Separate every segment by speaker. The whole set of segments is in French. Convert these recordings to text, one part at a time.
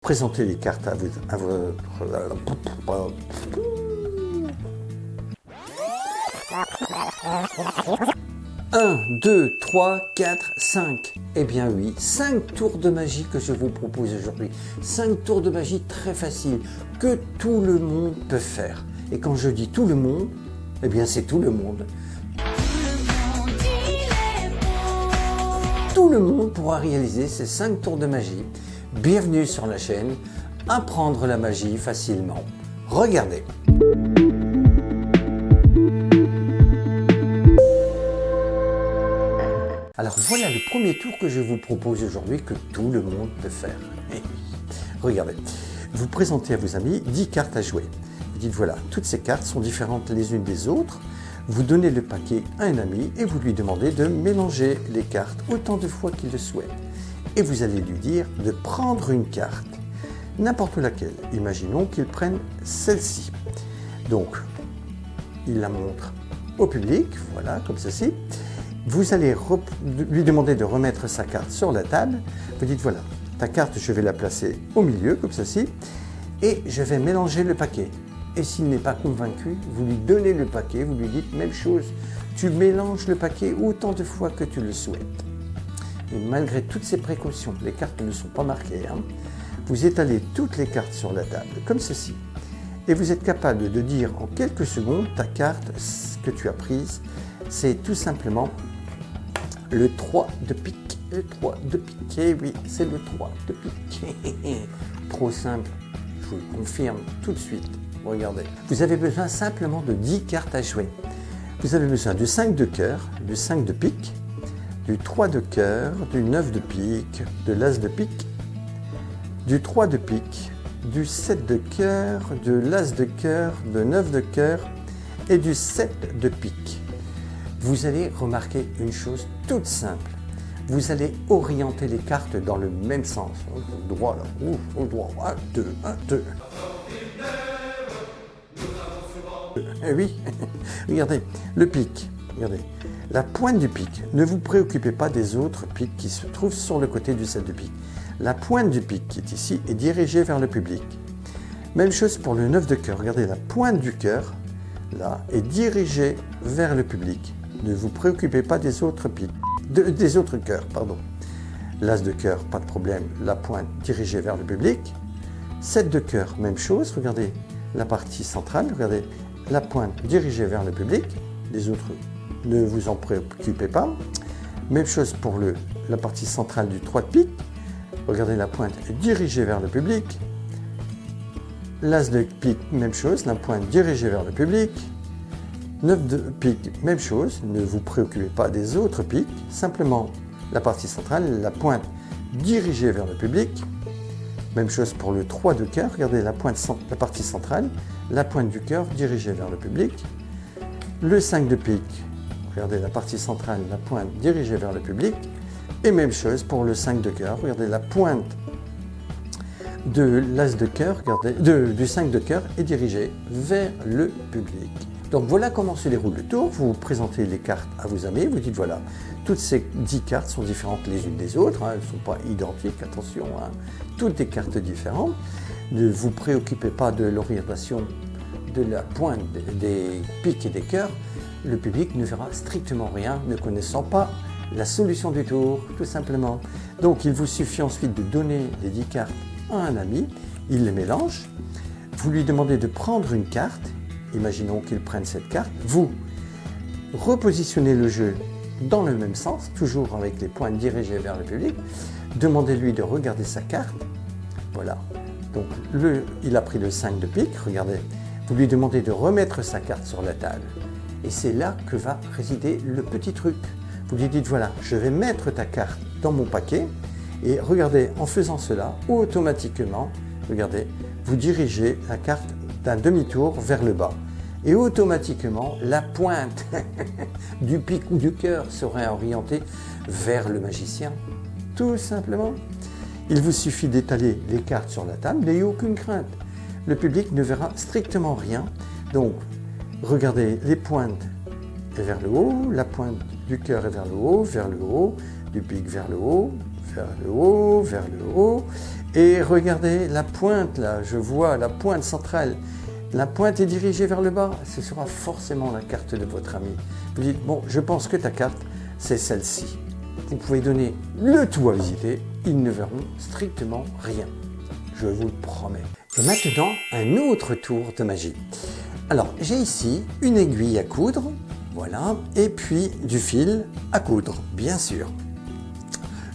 Speaker 1: Présentez les cartes à votre... 1, 2, 3, 4, 5. Eh bien oui, 5 tours de magie que je vous propose aujourd'hui. 5 tours de magie très faciles, que tout le monde peut faire. Et quand je dis tout le monde, eh bien c'est tout le monde. Tout le monde pourra réaliser ces 5 tours de magie. Bienvenue sur la chaîne, apprendre la magie facilement. Regardez. Alors voilà le premier tour que je vous propose aujourd'hui que tout le monde peut faire. Regardez, vous présentez à vos amis 10 cartes à jouer. Vous dites voilà, toutes ces cartes sont différentes les unes des autres. Vous donnez le paquet à un ami et vous lui demandez de mélanger les cartes autant de fois qu'il le souhaite. Et vous allez lui dire de prendre une carte, n'importe laquelle. Imaginons qu'il prenne celle-ci. Donc, il la montre au public, voilà, comme ceci. Vous allez lui demander de remettre sa carte sur la table. Vous dites voilà, ta carte, je vais la placer au milieu, comme ceci, et je vais mélanger le paquet. Et s'il n'est pas convaincu, vous lui donnez le paquet, vous lui dites même chose, tu mélanges le paquet autant de fois que tu le souhaites. Et malgré toutes ces précautions, les cartes ne sont pas marquées, vous étalez toutes les cartes sur la table, comme ceci. Et vous êtes capable de dire en quelques secondes, ta carte que tu as prise, c'est tout simplement le 3 de pique. Le 3 de pique, eh oui, c'est le 3 de pique. Trop simple, je vous le confirme tout de suite. Regardez, vous avez besoin simplement de 10 cartes à jouer. Vous avez besoin du 5 de cœur, du 5 de pique, du 3 de cœur, du 9 de pique, de l'as de pique, du 3 de pique, du 7 de cœur, de l'as de cœur, de 9 de cœur et du 7 de pique. Vous allez remarquer une chose toute simple. Vous allez orienter les cartes dans le même sens. Au droit, là, au droit, 1, 2, 1, 2. Eh oui, regardez, le pic, regardez, la pointe du pic, ne vous préoccupez pas des autres pics qui se trouvent sur le côté du 7 de pique. La pointe du pic qui est ici est dirigée vers le public. Même chose pour le 9 de cœur, regardez, la pointe du cœur, là, est dirigée vers le public. Ne vous préoccupez pas des autres pics, des autres cœurs, pardon. L'as de cœur, pas de problème, la pointe dirigée vers le public. 7 de cœur, même chose, regardez, la partie centrale, regardez, la pointe dirigée vers le public, les autres, ne vous en préoccupez pas. Même chose pour la partie centrale du 3 de pique, regardez la pointe est dirigée vers le public. L'as de pique, même chose, la pointe dirigée vers le public. 9 de pique, même chose, ne vous préoccupez pas des autres piques, simplement la partie centrale, la pointe dirigée vers le public. Même chose pour le 3 de cœur, regardez la partie centrale, la pointe du cœur dirigée vers le public. Le 5 de pique, regardez la partie centrale, la pointe dirigée vers le public. Et même chose pour le 5 de cœur, regardez la pointe de l'as de cœur, regardez, du 5 de cœur est dirigée vers le public. Donc voilà comment se déroule le tour. Vous présentez les cartes à vos amis, vous dites voilà, toutes ces 10 cartes sont différentes les unes des autres, elles ne sont pas identiques, attention, toutes des cartes différentes. Ne vous préoccupez pas de l'orientation de la pointe des piques et des cœurs. Le public ne verra strictement rien, ne connaissant pas la solution du tour, tout simplement. Donc il vous suffit ensuite de donner les 10 cartes à un ami, il les mélange, vous lui demandez de prendre une carte. Imaginons qu'il prenne cette carte. Vous repositionnez le jeu dans le même sens, toujours avec les pointes dirigées vers le public. Demandez-lui de regarder sa carte. Voilà. Donc, il a pris le 5 de pique. Regardez. Vous lui demandez de remettre sa carte sur la table. Et c'est là que va résider le petit truc. Vous lui dites, voilà, je vais mettre ta carte dans mon paquet. Et regardez, en faisant cela, automatiquement, regardez, vous dirigez la carte d'un demi-tour vers le bas. Et automatiquement, la pointe du pic ou du cœur serait orientée vers le magicien. Tout simplement. Il vous suffit d'étaler les cartes sur la table, n'ayez aucune crainte. Le public ne verra strictement rien. Donc, regardez, les pointes est vers le haut, la pointe du cœur est vers le haut, du pic vers le haut, vers le haut, vers le haut. Et regardez la pointe là, je vois la pointe centrale. La pointe est dirigée vers le bas, ce sera forcément la carte de votre ami. Vous dites, bon, je pense que ta carte, c'est celle-ci. Vous pouvez donner le tout à visiter, ils ne verront strictement rien. Je vous le promets. Et maintenant, un autre tour de magie. Alors, j'ai ici une aiguille à coudre, voilà, et puis du fil à coudre, bien sûr.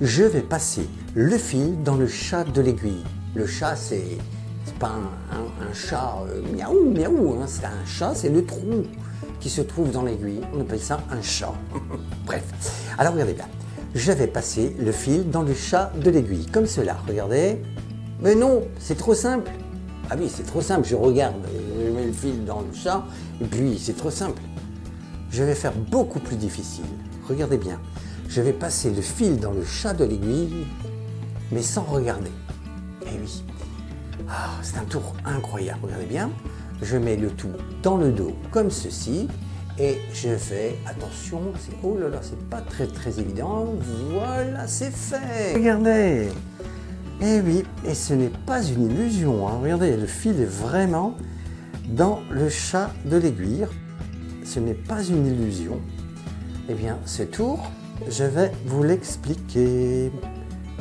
Speaker 1: Je vais passer le fil dans le chat de l'aiguille. Le chat, c'est pas un chat miaou, miaou, hein, c'est un chat, c'est le trou qui se trouve dans l'aiguille. On appelle ça un chat. Bref, alors regardez bien. Je vais passer le fil dans le chat de l'aiguille, comme cela, regardez. Mais non, c'est trop simple. Ah oui, c'est trop simple, je regarde, je mets le fil dans le chat, et puis c'est trop simple. Je vais faire beaucoup plus difficile. Regardez bien, je vais passer le fil dans le chat de l'aiguille, mais sans regarder. Eh oui, c'est un tour incroyable, regardez bien. Je mets le tout dans le dos, comme ceci, et je fais, attention, oh là là, c'est pas très évident, voilà, c'est fait. Regardez. Eh oui, et ce n'est pas une illusion, hein. Regardez, le fil est vraiment dans le chat de l'aiguille. Ce n'est pas une illusion. Eh bien, ce tour, je vais vous l'expliquer.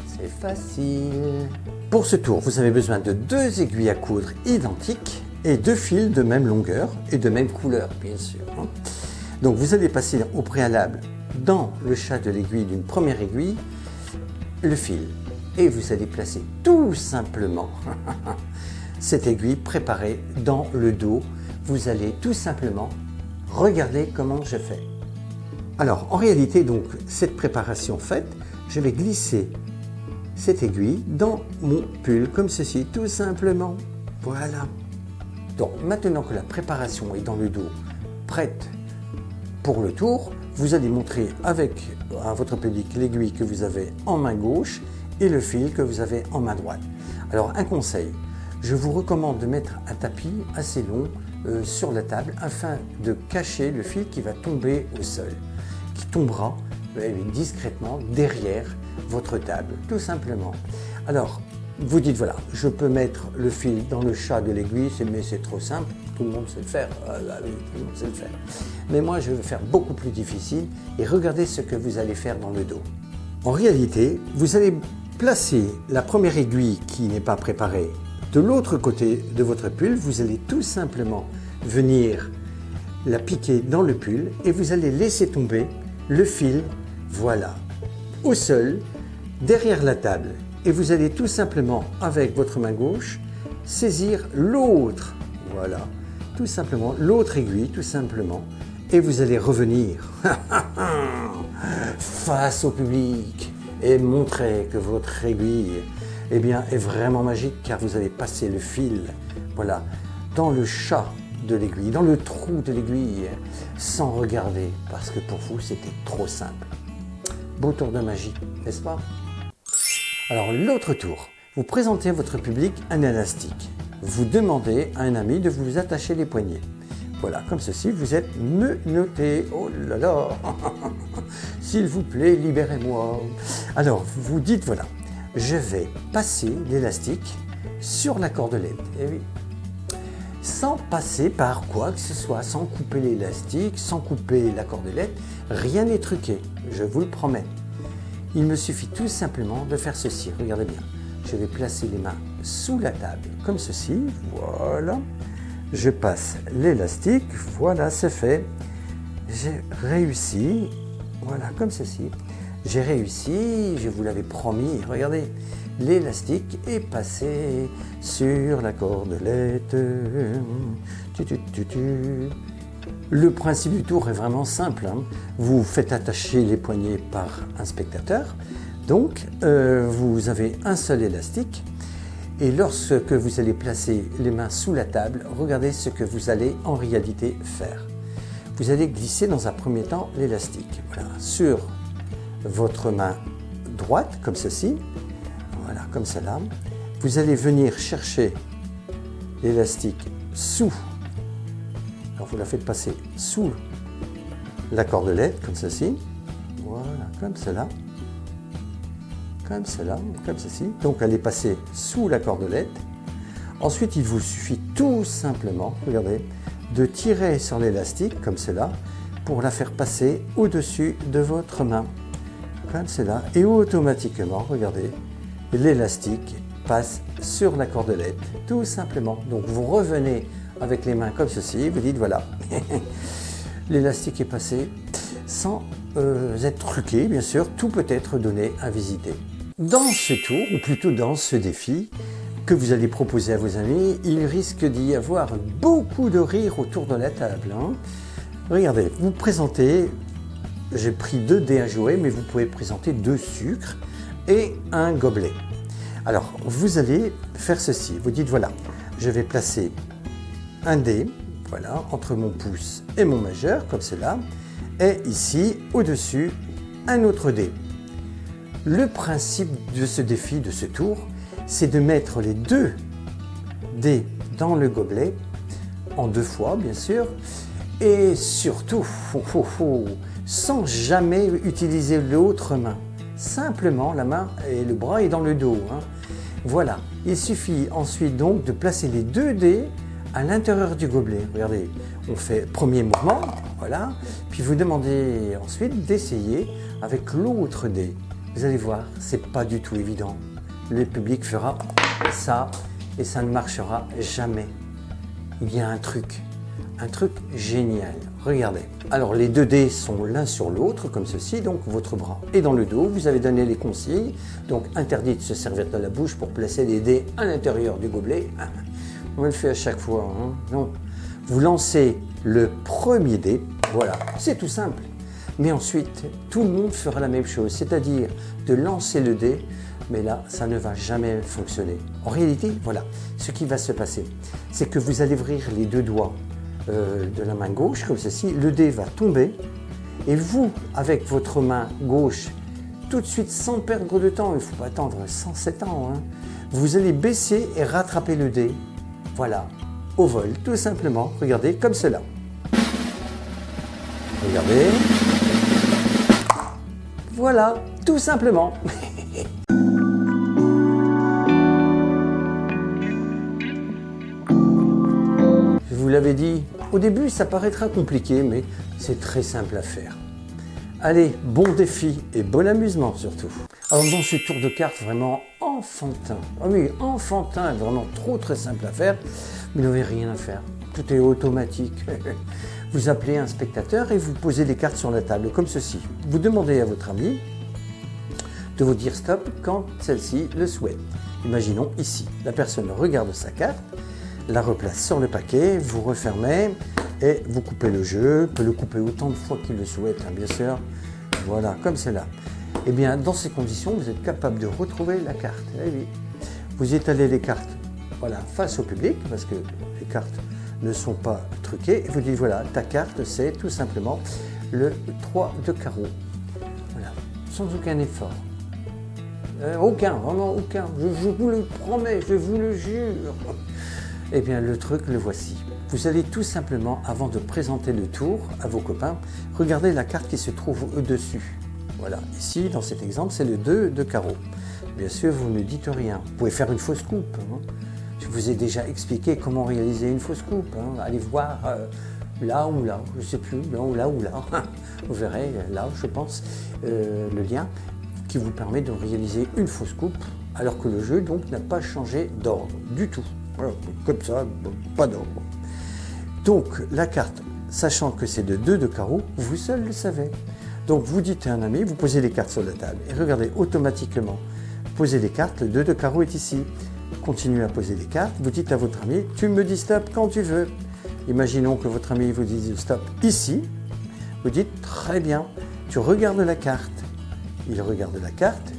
Speaker 1: C'est facile. Pour ce tour, vous avez besoin de 2 aiguilles à coudre identiques et 2 fils de même longueur et de même couleur, bien sûr. Donc, vous allez passer au préalable dans le chat de l'aiguille d'une première aiguille le fil. Et vous allez placer tout simplement cette aiguille préparée dans le dos. Vous allez tout simplement regarder comment je fais. Alors, en réalité, donc, cette préparation faite, je vais glisser cette aiguille dans mon pull, comme ceci, tout simplement. Voilà. Donc, maintenant que la préparation est dans le dos, prête pour le tour, vous allez montrer à votre public l'aiguille que vous avez en main gauche et le fil que vous avez en main droite. Alors, un conseil, je vous recommande de mettre un tapis assez long sur la table afin de cacher le fil qui va tomber au sol, qui tombera discrètement derrière votre table, tout simplement. Alors, vous dites, voilà, je peux mettre le fil dans le chat de l'aiguille, mais c'est trop simple, tout le monde sait le faire. Oui, tout le monde sait le faire. Mais moi, je vais faire beaucoup plus difficile et regardez ce que vous allez faire dans le dos. En réalité, vous allez placer la première aiguille qui n'est pas préparée de l'autre côté de votre pull. Vous allez tout simplement venir la piquer dans le pull et vous allez laisser tomber le fil, voilà, au sol, derrière la table. Et vous allez tout simplement, avec votre main gauche, saisir l'autre, voilà, tout simplement, l'autre aiguille, tout simplement, et vous allez revenir face au public et montrer que votre aiguille est vraiment magique, car vous allez passer le fil, voilà, dans le chat de l'aiguille, dans le trou de l'aiguille, sans regarder, parce que pour vous, c'était trop simple. Beau tour de magie, n'est-ce pas? Alors, l'autre tour, vous présentez à votre public un élastique. Vous demandez à un ami de vous attacher les poignets. Voilà, comme ceci, vous êtes menotté. Oh là là, s'il vous plaît, libérez-moi. Alors, vous dites, voilà, je vais passer l'élastique sur la cordelette. Eh oui. Sans passer par quoi que ce soit, sans couper l'élastique, sans couper la cordelette, rien n'est truqué, je vous le promets. Il me suffit tout simplement de faire ceci, regardez bien. Je vais placer les mains sous la table, comme ceci, voilà. Je passe l'élastique, voilà, c'est fait. J'ai réussi, voilà, comme ceci. J'ai réussi, je vous l'avais promis, regardez. L'élastique est passé sur la cordelette. Le principe du tour est vraiment simple. Vous faites attacher les poignets par un spectateur. Donc, vous avez un seul élastique. Et lorsque vous allez placer les mains sous la table, regardez ce que vous allez en réalité faire. Vous allez glisser dans un premier temps l'élastique. Voilà, sur votre main droite, comme ceci. Voilà, comme cela. Vous allez venir chercher l'élastique sous. Alors vous la faites passer sous la cordelette, comme ceci. Voilà, comme cela. comme cela, comme ceci. Donc elle est passée sous la cordelette. Ensuite, il vous suffit tout simplement, regardez, de tirer sur l'élastique comme cela pour la faire passer au-dessus de votre main, comme cela. Et automatiquement, regardez, l'élastique passe sur la cordelette, tout simplement. Donc vous revenez avec les mains comme ceci, vous dites voilà, l'élastique est passé sans être truqué, bien sûr, tout peut être donné à visiter. Dans ce tour, ou plutôt dans ce défi que vous allez proposer à vos amis, il risque d'y avoir beaucoup de rire autour de la table. Hein. Regardez, vous présentez, j'ai pris 2 dés à jouer, mais vous pouvez présenter 2 sucres et un gobelet. Alors, vous allez faire ceci, vous dites voilà, je vais placer un dé, voilà, entre mon pouce et mon majeur, comme cela, et ici, au-dessus, un autre dé. Le principe de ce défi, de ce tour, c'est de mettre les 2 dés dans le gobelet, en 2 fois, bien sûr, et surtout, sans jamais utiliser l'autre main. Simplement, la main et le bras est dans le dos. Hein. Voilà, il suffit ensuite donc de placer les 2 dés à l'intérieur du gobelet. Regardez, on fait premier mouvement, voilà, puis vous demandez ensuite d'essayer avec l'autre dé. Vous allez voir, c'est pas du tout évident. Le public fera ça et ça ne marchera jamais. Il y a un truc génial. Regardez. Alors les 2 dés sont l'un sur l'autre comme ceci, donc votre bras est dans le dos. Vous avez donné les consignes, donc interdit de se servir de la bouche pour placer les dés à l'intérieur du gobelet. On le fait à chaque fois. Hein. Non. Vous lancez le premier dé, voilà, c'est tout simple. Mais ensuite, tout le monde fera la même chose, c'est-à-dire de lancer le dé, mais là, ça ne va jamais fonctionner. En réalité, voilà, ce qui va se passer, c'est que vous allez ouvrir les 2 doigts de la main gauche, comme ceci, le dé va tomber, et vous, avec votre main gauche, tout de suite, sans perdre de temps, il ne faut pas attendre 107 ans, hein, vous allez baisser et rattraper le dé. Voilà, au vol, tout simplement. Regardez, comme cela. Regardez. Voilà, tout simplement. Je vous l'avais dit, au début, ça paraîtra compliqué, mais c'est très simple à faire. Allez, bon défi et bon amusement surtout. Alors dans ce tour de cartes vraiment enfantin, ah oui, enfantin, vraiment trop très simple à faire, vous n'avez rien à faire, tout est automatique. Vous appelez un spectateur et vous posez des cartes sur la table, comme ceci. Vous demandez à votre ami de vous dire stop quand celle-ci le souhaite. Imaginons ici, la personne regarde sa carte, la replace sur le paquet, vous refermez et vous coupez le jeu, peut le couper autant de fois qu'il le souhaite, hein, bien sûr. Voilà, comme cela. Eh bien, dans ces conditions, vous êtes capable de retrouver la carte. Eh oui. Vous étalez les cartes, voilà, face au public, parce que les cartes ne sont pas truquées. Et vous dites, voilà, ta carte, c'est tout simplement le 3 de carreau. Voilà, sans aucun effort. Aucun, vraiment aucun. Je vous le promets, je vous le jure. Eh bien, le truc, le voici. Vous allez tout simplement, avant de présenter le tour à vos copains, regarder la carte qui se trouve au-dessus. Voilà, ici, dans cet exemple, c'est le 2 de carreau. Bien sûr, vous ne dites rien. Vous pouvez faire une fausse coupe. Hein. Je vous ai déjà expliqué comment réaliser une fausse coupe. Hein. Allez voir là ou là, je ne sais plus, là ou là ou là. Vous verrez, là, je pense, le lien qui vous permet de réaliser une fausse coupe, alors que le jeu, donc, n'a pas changé d'ordre du tout. Voilà, comme ça, pas d'ordre. Donc, la carte, sachant que c'est de 2 de carreau, vous seul le savez. Donc, vous dites à un ami, vous posez les cartes sur la table et regardez, automatiquement, posez les cartes, le 2 de carreau est ici. Continuez à poser les cartes, vous dites à votre ami, tu me dis stop quand tu veux. Imaginons que votre ami vous dise stop ici. Vous dites, très bien, tu regardes la carte. Il regarde la carte,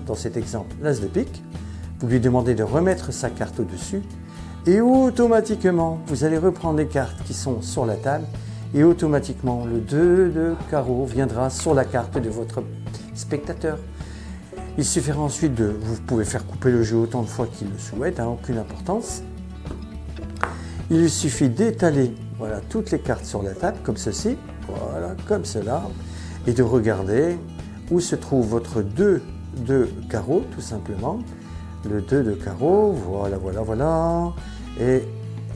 Speaker 1: dans cet exemple, l'as de pique. Vous lui demandez de remettre sa carte au-dessus. Et automatiquement, vous allez reprendre les cartes qui sont sur la table et automatiquement, le 2 de carreau viendra sur la carte de votre spectateur. Il suffira ensuite de... Vous pouvez faire couper le jeu autant de fois qu'il le souhaite, hein, aucune importance. Il suffit d'étaler voilà, toutes les cartes sur la table, comme ceci, voilà, comme cela, et de regarder où se trouve votre 2 de carreau, tout simplement. Le 2 de carreau, voilà, voilà, voilà. Et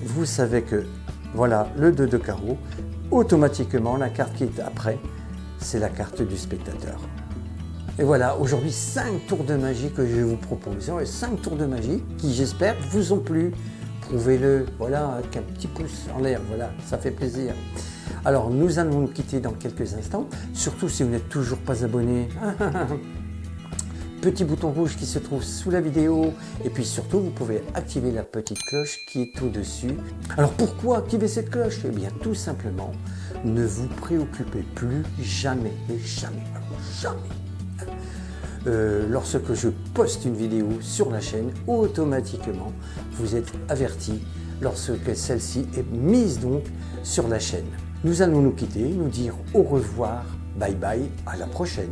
Speaker 1: vous savez que, voilà, le 2 de carreau, automatiquement, la carte qui est après, c'est la carte du spectateur. Et voilà, aujourd'hui, 5 tours de magie que je vous propose. 5 tours de magie qui, j'espère, vous ont plu. Prouvez-le, voilà, avec un petit pouce en l'air, voilà, ça fait plaisir. Alors, nous allons nous quitter dans quelques instants. Surtout si vous n'êtes toujours pas abonné. Petit bouton rouge qui se trouve sous la vidéo. Et puis surtout, vous pouvez activer la petite cloche qui est au-dessus. Alors, pourquoi activer cette cloche? Eh bien, tout simplement, ne vous préoccupez plus jamais, mais jamais, jamais. Lorsque je poste une vidéo sur la chaîne, automatiquement vous êtes averti lorsque celle-ci est mise donc sur la chaîne. Nous allons nous quitter, nous dire au revoir, bye bye, à la prochaine.